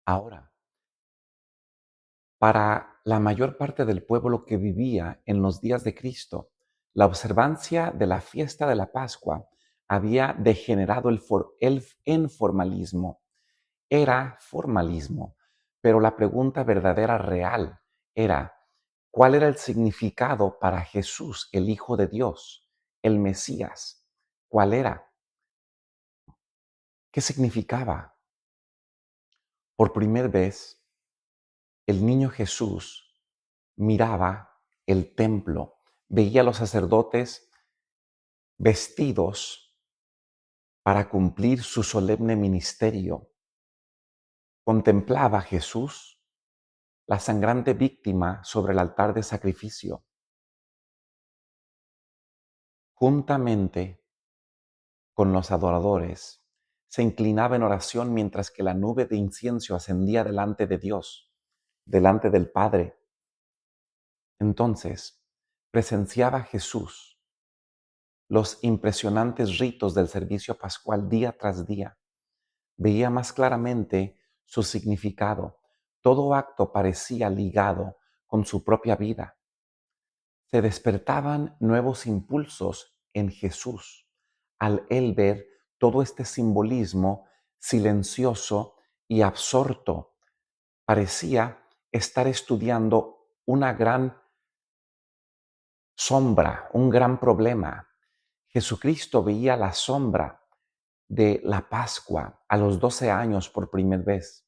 Ahora, para la mayor parte del pueblo que vivía en los días de Cristo, la observancia de la fiesta de la Pascua había degenerado en formalismo. Era formalismo, pero la pregunta verdadera real era, ¿cuál era el significado para Jesús, el Hijo de Dios, el Mesías? ¿Cuál era? ¿Qué significaba? Por primera vez, el niño Jesús miraba el templo, veía a los sacerdotes vestidos para cumplir su solemne ministerio. Contemplaba a Jesús, la sangrante víctima sobre el altar de sacrificio. Juntamente con los adoradores, se inclinaba en oración mientras que la nube de incienso ascendía delante de Dios, delante del Padre. Entonces, presenciaba Jesús los impresionantes ritos del servicio pascual día tras día. Veía más claramente su significado. Todo acto parecía ligado con su propia vida. Se despertaban nuevos impulsos en Jesús al él ver todo este simbolismo silencioso y absorto. Parecía estar estudiando una gran sombra, un gran problema. Jesucristo veía la sombra de la Pascua a los 12 años por primera vez.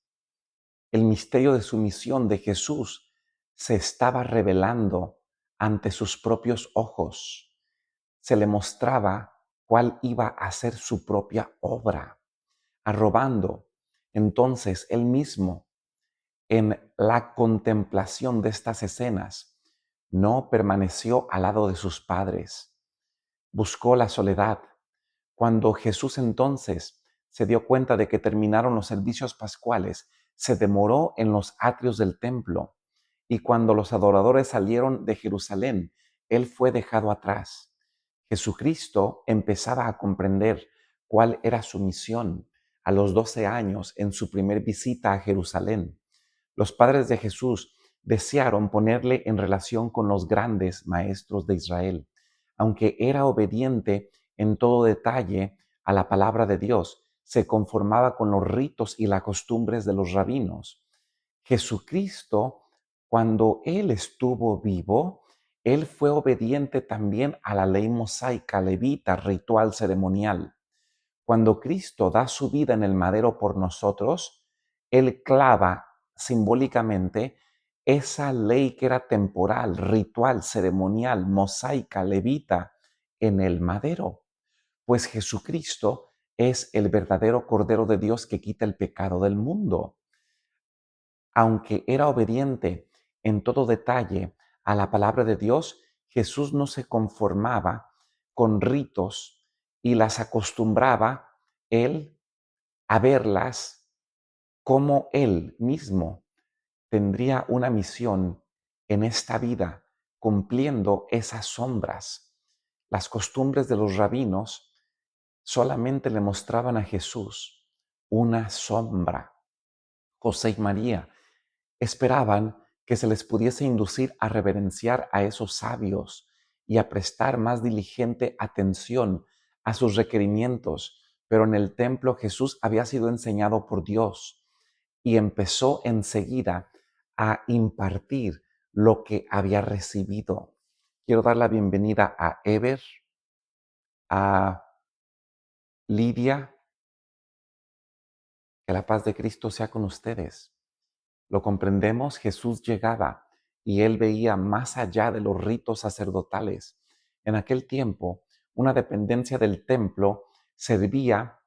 El misterio de su misión de Jesús se estaba revelando ante sus propios ojos. Se le mostraba cuál iba a ser su propia obra, arrobando entonces él mismo en la contemplación de estas escenas. No permaneció al lado de sus padres, buscó la soledad. Cuando Jesús entonces se dio cuenta de que terminaron los servicios pascuales, se demoró en los atrios del templo, y cuando los adoradores salieron de Jerusalén, él fue dejado atrás. Jesucristo empezaba a comprender cuál era su misión a los 12 años en su primer visita a Jerusalén. Los padres de Jesús desearon ponerle en relación con los grandes maestros de Israel. Aunque era obediente en todo detalle a la palabra de Dios, se conformaba con los ritos y las costumbres de los rabinos. Jesucristo, cuando Él estuvo vivo, Él fue obediente también a la ley mosaica, levita, ritual ceremonial. Cuando Cristo da su vida en el madero por nosotros, Él clava simbólicamente esa ley que era temporal, ritual, ceremonial, mosaica, levita, en el madero. Pues Jesucristo es el verdadero Cordero de Dios que quita el pecado del mundo. Aunque era obediente en todo detalle a la palabra de Dios, Jesús no se conformaba con ritos y las acostumbraba él a verlas como él mismo tendría una misión en esta vida, cumpliendo esas sombras. Las costumbres de los rabinos solamente le mostraban a Jesús una sombra. José y María esperaban que se les pudiese inducir a reverenciar a esos sabios y a prestar más diligente atención a sus requerimientos, pero en el templo Jesús había sido enseñado por Dios y empezó enseguida a impartir lo que había recibido. Quiero dar la bienvenida a Ever, a Lidia, que la paz de Cristo sea con ustedes. Lo comprendemos, Jesús llegaba y él veía más allá de los ritos sacerdotales. En aquel tiempo, una dependencia del templo servía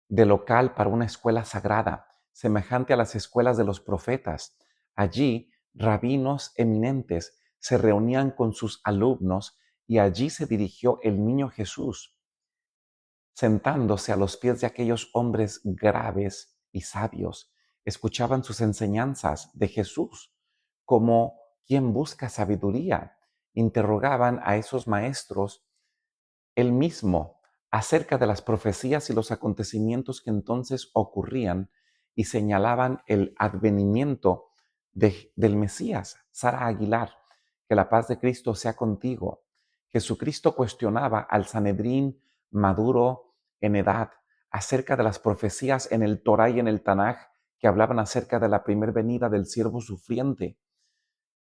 de local para una escuela sagrada, semejante a las escuelas de los profetas. Allí, rabinos eminentes se reunían con sus alumnos y allí se dirigió el niño Jesús, sentándose a los pies de aquellos hombres graves y sabios. Escuchaban sus enseñanzas de Jesús como quien busca sabiduría. Interrogaban a esos maestros él mismo acerca de las profecías y los acontecimientos que entonces ocurrían y señalaban el advenimiento del Mesías. Sara Aguilar, que la paz de Cristo sea contigo. Jesucristo cuestionaba al Sanedrín maduro en edad acerca de las profecías en el Torá y en el Tanaj que hablaban acerca de la primer venida del siervo sufriente.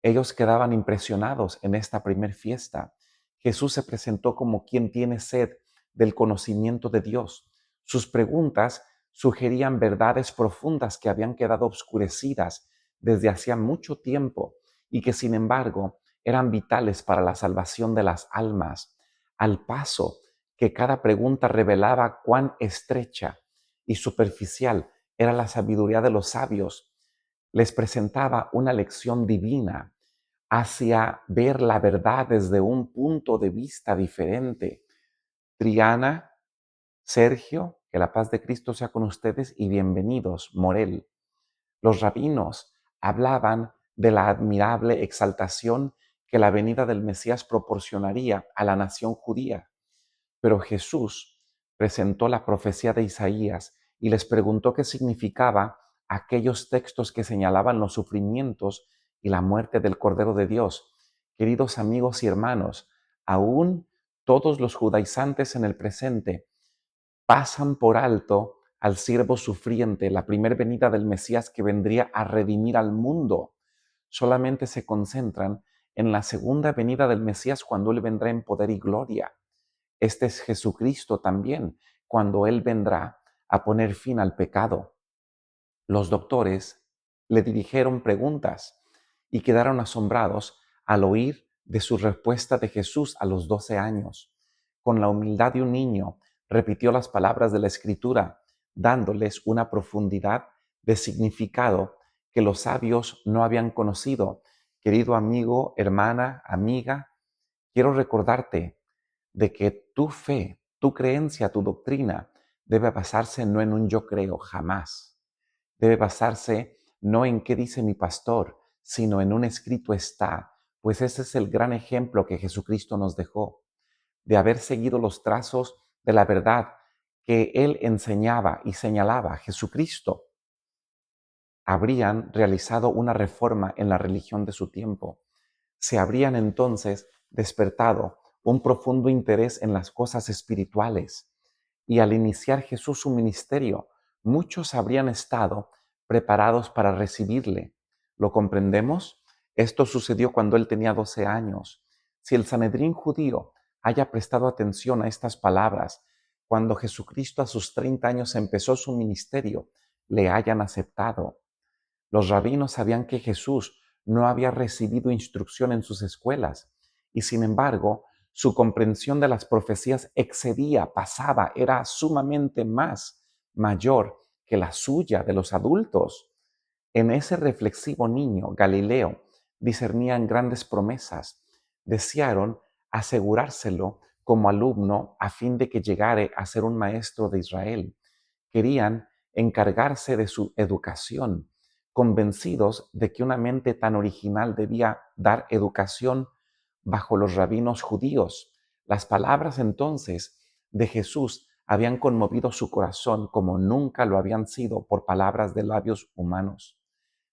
Ellos quedaban impresionados en esta primer fiesta. Jesús se presentó como quien tiene sed del conocimiento de Dios. Sus preguntas sugerían verdades profundas que habían quedado obscurecidas desde hacía mucho tiempo y que sin embargo eran vitales para la salvación de las almas, al paso que cada pregunta revelaba cuán estrecha y superficial era la sabiduría de los sabios. Les presentaba una lección divina hacia ver la verdad desde un punto de vista diferente. Triana, Sergio, que la paz de Cristo sea con ustedes y bienvenidos, Morel. Los rabinos hablaban de la admirable exaltación que la venida del Mesías proporcionaría a la nación judía. Pero Jesús presentó la profecía de Isaías y les preguntó qué significaba aquellos textos que señalaban los sufrimientos y la muerte del Cordero de Dios. Queridos amigos y hermanos, aún todos los judaizantes en el presente pasan por alto al siervo sufriente, la primer venida del Mesías que vendría a redimir al mundo. Solamente se concentran en la segunda venida del Mesías cuando Él vendrá en poder y gloria. Este es Jesucristo también, cuando Él vendrá a poner fin al pecado. Los doctores le dirigieron preguntas y quedaron asombrados al oír de su respuesta de Jesús a los 12 años. Con la humildad de un niño, repitió las palabras de la Escritura, dándoles una profundidad de significado que los sabios no habían conocido. Querido amigo, hermana, amiga, quiero recordarte de que tu fe, tu creencia, tu doctrina debe basarse no en un yo creo, jamás. Debe basarse no en qué dice mi pastor, sino en un escrito está, pues ese es el gran ejemplo que Jesucristo nos dejó, de haber seguido los trazos de la verdad que Él enseñaba y señalaba. Jesucristo habrían realizado una reforma en la religión de su tiempo. Se habrían entonces despertado un profundo interés en las cosas espirituales y al iniciar Jesús su ministerio, muchos habrían estado preparados para recibirle. ¿Lo comprendemos? Esto sucedió cuando él tenía 12 años. Si el Sanedrín judío haya prestado atención a estas palabras, cuando Jesucristo a sus 30 años empezó su ministerio, le hayan aceptado. Los rabinos sabían que Jesús no había recibido instrucción en sus escuelas y sin embargo su comprensión de las profecías excedía, pasaba, era sumamente mayor que la suya de los adultos. En ese reflexivo niño, Galileo, discernían grandes promesas. Desearon asegurárselo como alumno a fin de que llegare a ser un maestro de Israel. Querían encargarse de su educación, convencidos de que una mente tan original debía dar educación bajo los rabinos judíos. Las palabras entonces de Jesús habían conmovido su corazón como nunca lo habían sido por palabras de labios humanos.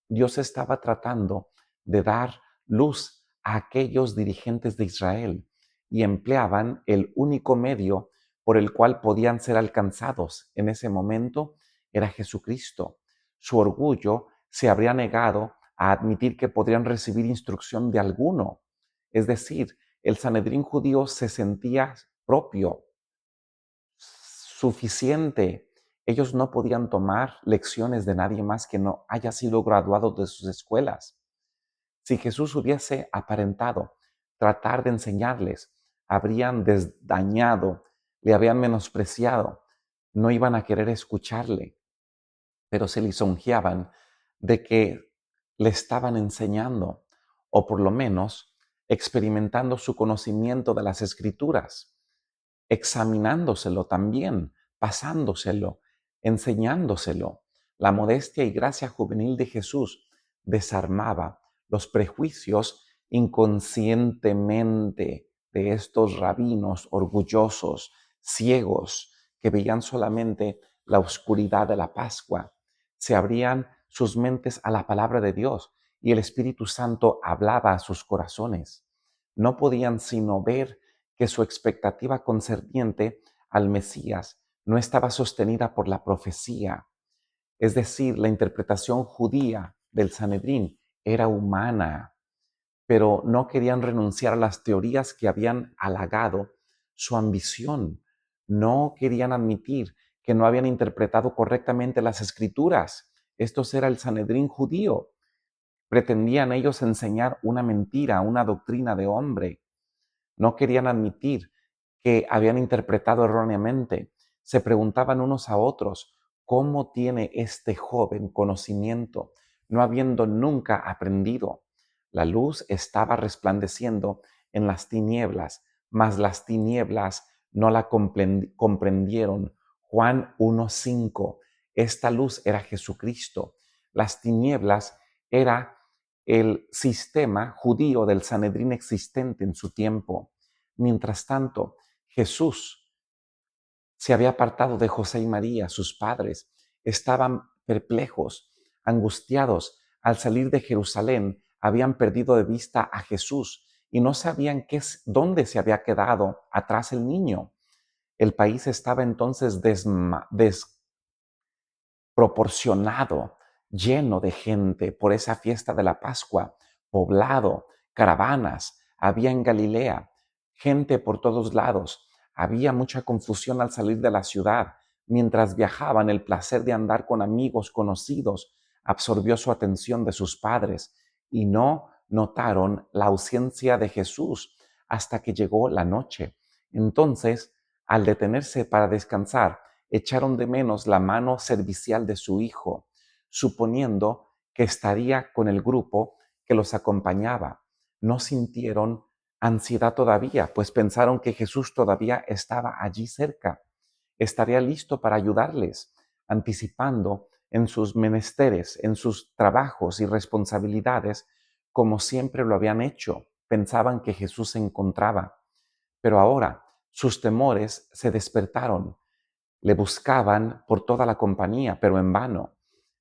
Dios estaba tratando de dar luz a aquellos dirigentes de Israel y empleaban el único medio por el cual podían ser alcanzados en ese momento era Jesucristo. Su orgullo se habría negado a admitir que podrían recibir instrucción de alguno. Es decir, el Sanedrín judío se sentía propio, suficiente. Ellos no podían tomar lecciones de nadie más que no haya sido graduado de sus escuelas. Si Jesús hubiese aparentado tratar de enseñarles, habrían desdañado, le habían menospreciado, no iban a querer escucharle, pero se lisonjeaban de que le estaban enseñando, o por lo menos experimentando su conocimiento de las Escrituras, examinándoselo también, pasándoselo, enseñándoselo. La modestia y gracia juvenil de Jesús desarmaba los prejuicios inconscientemente de estos rabinos orgullosos, ciegos, que veían solamente la oscuridad de la Pascua. se abrían sus mentes a la palabra de Dios y el Espíritu Santo hablaba a sus corazones. No podían sino ver que su expectativa concerniente al Mesías no estaba sostenida por la profecía, es decir, la interpretación judía del Sanedrín era humana, pero no querían renunciar a las teorías que habían halagado su ambición. No querían admitir que no habían interpretado correctamente las escrituras. Esto era el Sanedrín judío. Pretendían ellos enseñar una mentira, una doctrina de hombre. No querían admitir que habían interpretado erróneamente. Se preguntaban unos a otros, ¿cómo tiene este joven conocimiento, no habiendo nunca aprendido? La luz estaba resplandeciendo en las tinieblas, mas las tinieblas no la comprendieron. Juan 1:5. Esta luz era Jesucristo. Las tinieblas era el sistema judío del Sanedrín existente en su tiempo. Mientras tanto, Jesús se había apartado de José y María, sus padres. Estaban perplejos, angustiados. Al salir de Jerusalén, habían perdido de vista a Jesús y no sabían dónde se había quedado atrás el niño. El país estaba entonces proporcionado, lleno de gente por esa fiesta de la Pascua, poblado, caravanas, había en Galilea, gente por todos lados. Había mucha confusión al salir de la ciudad. Mientras viajaban, el placer de andar con amigos conocidos absorbió su atención de sus padres y no notaron la ausencia de Jesús hasta que llegó la noche. Entonces, al detenerse para descansar, echaron de menos la mano servicial de su hijo, suponiendo que estaría con el grupo que los acompañaba. No sintieron ansiedad todavía, pues pensaron que Jesús todavía estaba allí cerca. Estaría listo para ayudarles, anticipando en sus menesteres, en sus trabajos y responsabilidades, como siempre lo habían hecho. Pensaban que Jesús se encontraba. Pero ahora sus temores se despertaron. Le buscaban por toda la compañía, pero en vano.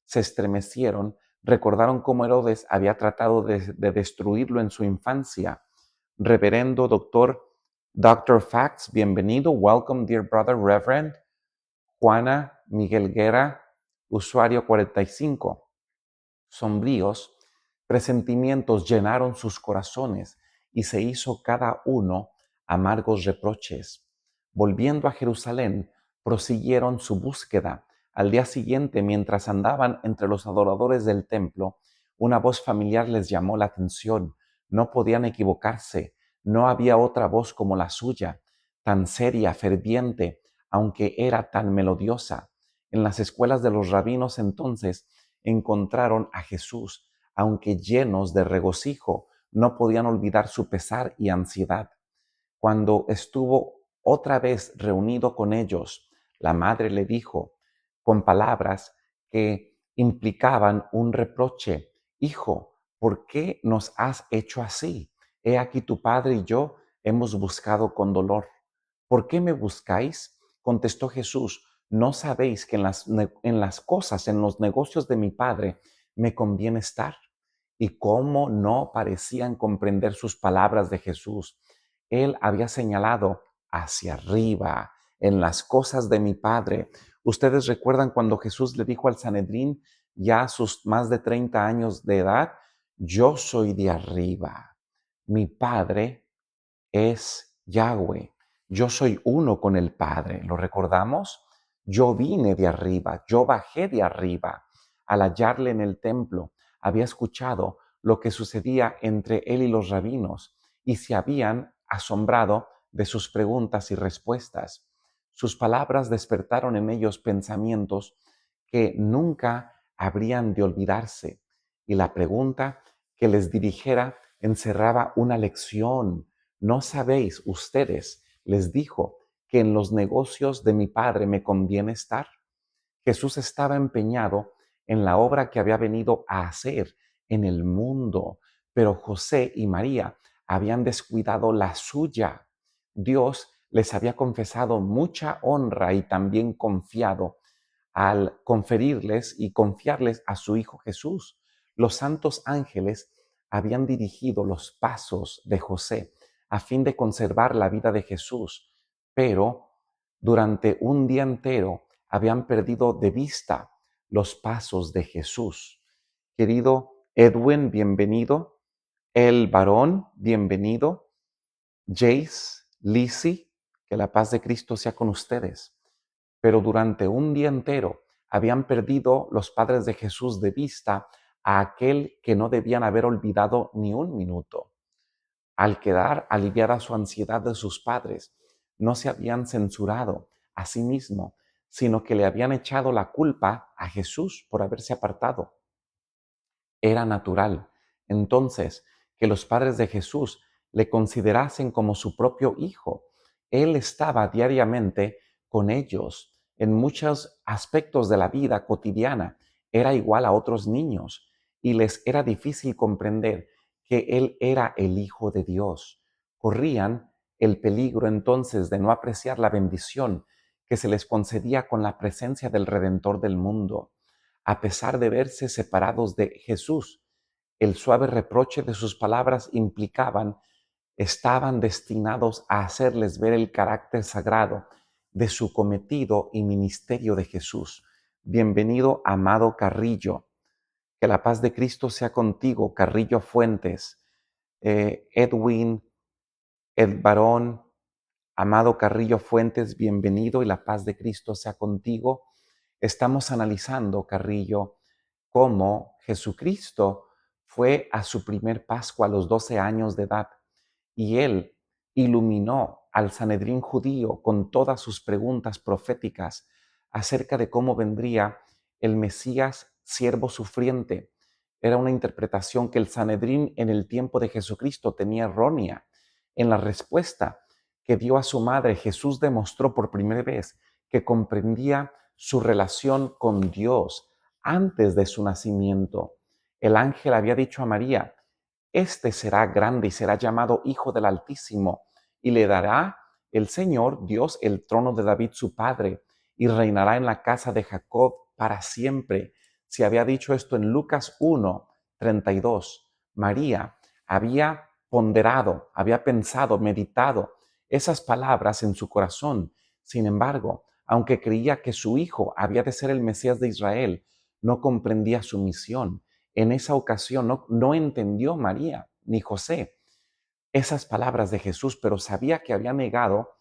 Se estremecieron, recordaron cómo Herodes había tratado de destruirlo en su infancia. Reverendo Doctor Facts, bienvenido. Welcome, dear brother, Reverend. Juana Miguel Guerra, usuario 45. Sombríos presentimientos llenaron sus corazones y se hizo cada uno amargos reproches. Volviendo a Jerusalén, prosiguieron su búsqueda. Al día siguiente, mientras andaban entre los adoradores del templo, una voz familiar les llamó la atención. No podían equivocarse. No había otra voz como la suya, tan seria, ferviente, aunque era tan melodiosa. En las escuelas de los rabinos entonces encontraron a Jesús, aunque llenos de regocijo, no podían olvidar su pesar y ansiedad. Cuando estuvo otra vez reunido con ellos, la madre le dijo, con palabras que implicaban un reproche, Hijo, ¿por qué nos has hecho así? He aquí tu padre y yo hemos buscado con dolor. ¿Por qué me buscáis? Contestó Jesús, ¿no sabéis que en las cosas, en los negocios de mi padre, me conviene estar? Y cómo no parecían comprender sus palabras de Jesús. Él había señalado hacia arriba, en las cosas de mi Padre. Ustedes recuerdan cuando Jesús le dijo al Sanedrín, ya a sus más de 30 años de edad, yo soy de arriba. Mi Padre es Yahweh. Yo soy uno con el Padre. ¿Lo recordamos? Yo vine de arriba, yo bajé de arriba. Al hallarle en el templo, había escuchado lo que sucedía entre él y los rabinos y se habían asombrado de sus preguntas y respuestas. Sus palabras despertaron en ellos pensamientos que nunca habrían de olvidarse y la pregunta que les dirigiera encerraba una lección. ¿No sabéis ustedes, les dijo, que en los negocios de mi Padre me conviene estar? Jesús estaba empeñado en la obra que había venido a hacer en el mundo, pero José y María habían descuidado la suya. Dios les había confesado mucha honra y también confiado al conferirles y confiarles a su Hijo Jesús. Los santos ángeles habían dirigido los pasos de José a fin de conservar la vida de Jesús, pero durante un día entero habían perdido de vista los pasos de Jesús. Querido Edwin, bienvenido. El varón, bienvenido. Jace, Lizzie, que la paz de Cristo sea con ustedes. Pero durante un día entero habían perdido los padres de Jesús de vista a aquel que no debían haber olvidado ni un minuto. Al quedar aliviada su ansiedad de sus padres, no se habían censurado a sí mismo, sino que le habían echado la culpa a Jesús por haberse apartado. Era natural, entonces, que los padres de Jesús le considerasen como su propio hijo. Él estaba diariamente con ellos en muchos aspectos de la vida cotidiana. Era igual a otros niños y les era difícil comprender que Él era el Hijo de Dios. Corrían el peligro entonces de no apreciar la bendición que se les concedía con la presencia del Redentor del mundo. A pesar de verse separados de Jesús, el suave reproche de sus palabras estaban destinados a hacerles ver el carácter sagrado de su cometido y ministerio de Jesús. Bienvenido, amado Carrillo. Que la paz de Cristo sea contigo, Carrillo Fuentes, Edwin, Ed Barón, amado Carrillo Fuentes, bienvenido y la paz de Cristo sea contigo. Estamos analizando, Carrillo, cómo Jesucristo fue a su primer Pascua a los 12 años de edad y él iluminó al Sanedrín judío con todas sus preguntas proféticas acerca de cómo vendría el Mesías siervo sufriente. Era una interpretación que el Sanedrín en el tiempo de Jesucristo tenía errónea. En la respuesta que dio a su madre, Jesús demostró por primera vez que comprendía su relación con Dios antes de su nacimiento. El ángel había dicho a María: este será grande y será llamado Hijo del Altísimo, y le dará el Señor Dios el trono de David su padre, y reinará en la casa de Jacob para siempre. Se había dicho esto en Lucas 1:32. María había ponderado, había pensado, meditado esas palabras en su corazón. Sin embargo, aunque creía que su hijo había de ser el Mesías de Israel, no comprendía su misión. En esa ocasión no entendió María ni José esas palabras de Jesús, pero sabía que había negado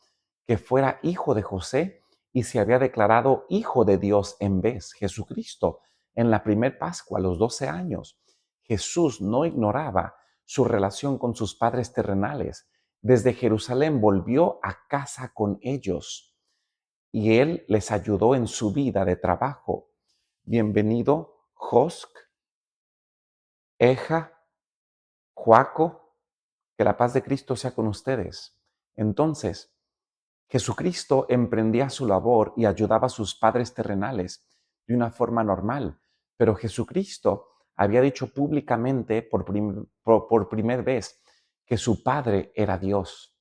que fuera hijo de José y se había declarado hijo de Dios en vez. Jesucristo, en la primer Pascua, a los 12 años, Jesús no ignoraba su relación con sus padres terrenales. Desde Jerusalén volvió a casa con ellos y Él les ayudó en su vida de trabajo. Bienvenido, Josk, Eja, Joaco, que la paz de Cristo sea con ustedes. Entonces, Jesucristo emprendía su labor y ayudaba a sus padres terrenales de una forma normal, pero Jesucristo había dicho públicamente por primera vez que su Padre era Dios.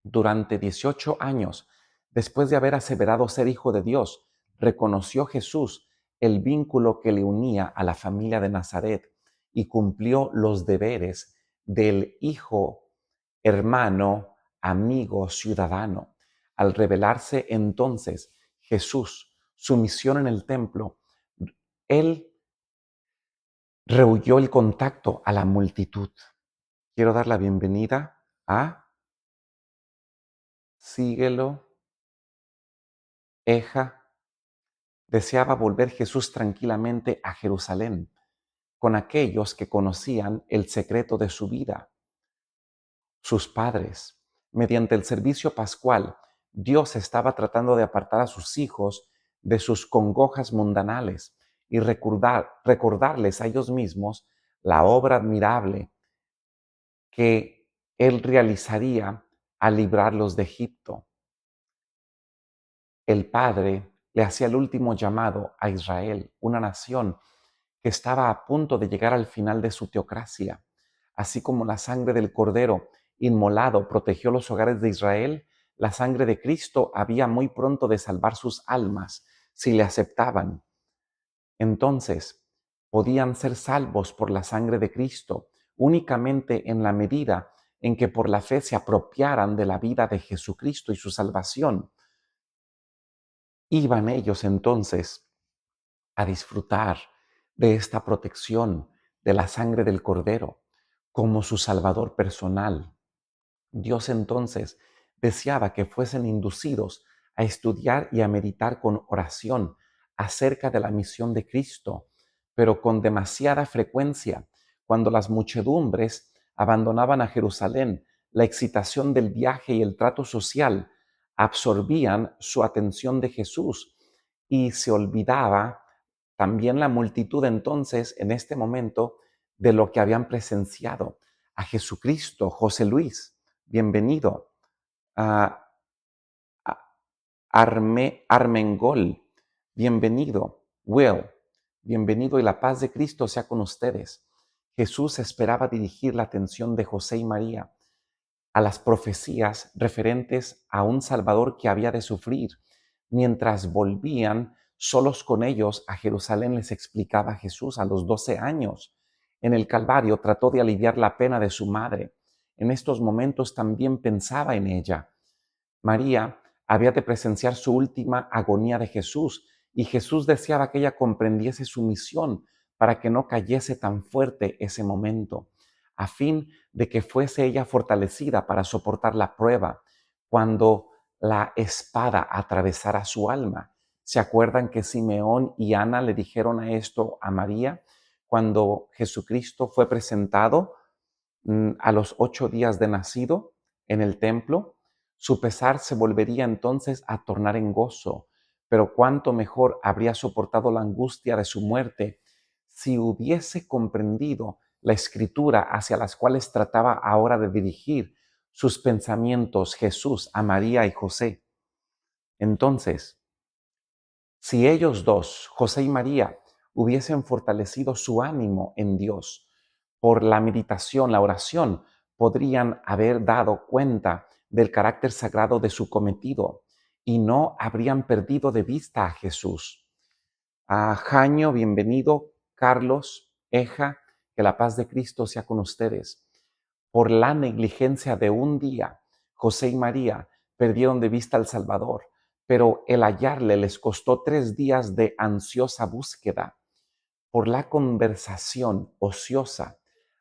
Durante 18 años, después de haber aseverado ser hijo de Dios, reconoció Jesús el vínculo que le unía a la familia de Nazaret y cumplió los deberes del hijo, hermano, amigo, ciudadano. Al revelarse entonces Jesús su misión en el templo, él rehuyó el contacto a la multitud. Quiero dar la bienvenida a Síguelo, Eja. Deseaba volver Jesús tranquilamente a Jerusalén con aquellos que conocían el secreto de su vida, sus padres. Mediante el servicio pascual, Dios estaba tratando de apartar a sus hijos de sus congojas mundanales y recordarles a ellos mismos la obra admirable que Él realizaría al librarlos de Egipto. El Padre le hacía el último llamado a Israel, una nación que estaba a punto de llegar al final de su teocracia. Así como la sangre del Cordero inmolado protegió los hogares de Israel, la sangre de Cristo había muy pronto de salvar sus almas. si le aceptaban. Entonces, podían ser salvos por la sangre de Cristo únicamente en la medida en que por la fe se apropiaran de la vida de Jesucristo y su salvación. Iban ellos entonces a disfrutar de esta protección de la sangre del Cordero como su Salvador personal. Dios entonces deseaba que fuesen inducidos a estudiar y a meditar con oración acerca de la misión de Cristo, pero con demasiada frecuencia, cuando las muchedumbres abandonaban a Jerusalén, la excitación del viaje y el trato social absorbían su atención de Jesús y se olvidaba también la multitud entonces en este momento de lo que habían presenciado. A Jesucristo. José Luis, bienvenido. A Armengol, bienvenido. Will, bienvenido y la paz de Cristo sea con ustedes. Jesús esperaba dirigir la atención de José y María a las profecías referentes a un Salvador que había de sufrir. Mientras volvían solos con ellos a Jerusalén, les explicaba Jesús a los 12 años. En el Calvario trató de aliviar la pena de su madre. En estos momentos también pensaba en ella. María había de presenciar su última agonía de Jesús y Jesús deseaba que ella comprendiese su misión para que no cayese tan fuerte ese momento, a fin de que fuese ella fortalecida para soportar la prueba cuando la espada atravesara su alma. ¿Se acuerdan que Simeón y Ana le dijeron esto a María cuando Jesucristo fue presentado a los 8 días de nacido en el templo? Su pesar se volvería entonces a tornar en gozo, pero cuánto mejor habría soportado la angustia de su muerte si hubiese comprendido la escritura hacia las cuales trataba ahora de dirigir sus pensamientos Jesús a María y José. Entonces, si ellos dos, José y María, hubiesen fortalecido su ánimo en Dios por la meditación, la oración, podrían haber dado cuenta del carácter sagrado de su cometido y no habrían perdido de vista a Jesús. A Jaño, bienvenido. Carlos, Eja, que la paz de Cristo sea con ustedes. Por la negligencia de un día, José y María perdieron de vista al Salvador, pero el hallarle les costó 3 días de ansiosa búsqueda. Por la conversación ociosa,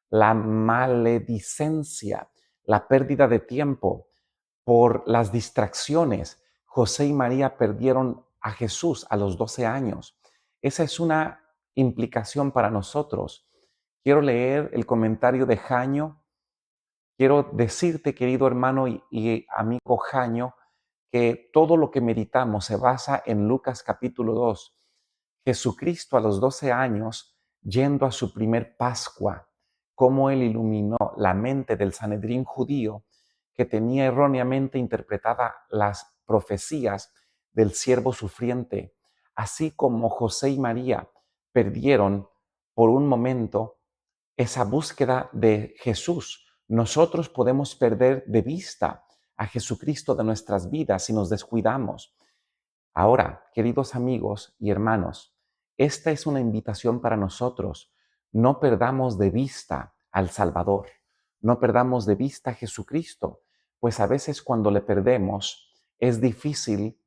la maledicencia, la pérdida de tiempo, por las distracciones, José y María perdieron a Jesús a los 12 años. Esa es una implicación para nosotros. Quiero leer el comentario de Jaño. Quiero decirte, querido hermano y amigo Jaño, que todo lo que meditamos se basa en Lucas capítulo 2. Jesucristo a los 12 años, yendo a su primer Pascua, cómo él iluminó la mente del Sanedrín judío que tenía erróneamente interpretada las profecías del siervo sufriente, así como José y María perdieron por un momento esa búsqueda de Jesús. Nosotros podemos perder de vista a Jesucristo de nuestras vidas si nos descuidamos. Ahora, queridos amigos y hermanos, esta es una invitación para nosotros. No perdamos de vista al Salvador, no perdamos de vista a Jesucristo, pues a veces cuando le perdemos es difícil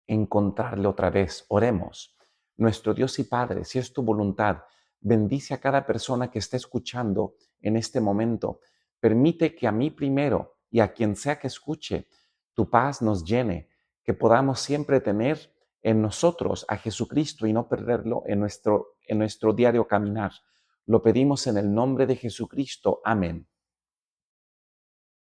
encontrarle otra vez. Oremos. Nuestro Dios y Padre, si es tu voluntad, bendice a cada persona que esté escuchando en este momento. Permite que a mí primero y a quien sea que escuche, tu paz nos llene, que podamos siempre tener en nosotros a Jesucristo y no perderlo en nuestro diario caminar. Lo pedimos en el nombre de Jesucristo. Amén.